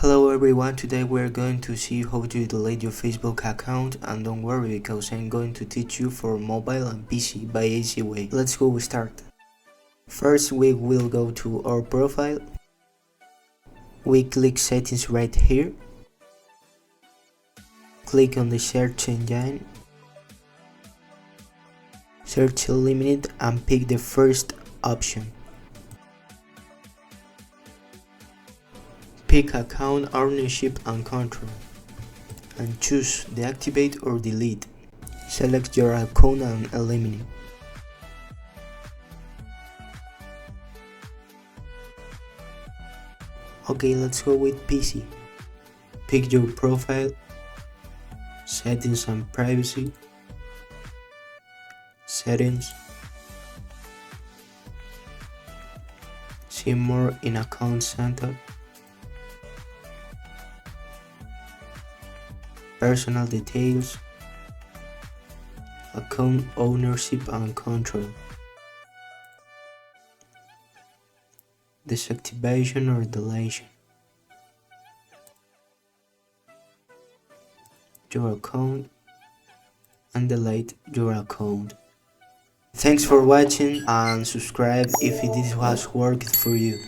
Hello everyone, today we're going to see how to delete your Facebook account, and don't worry because I'm going to teach you for mobile and PC by easy way. Let's go start. First we will go to our profile. We click settings right here. Click on the search engine. Search eliminate and pick the first option. Pick account ownership and control and choose deactivate or delete. Select your account and eliminate. Okay, let's go with PC. Pick your profile, settings and privacy, settings, see more in account center, personal details, account ownership and control, deactivation or deletion, your account, and delete your account. Thanks for watching and subscribe if this has worked for you.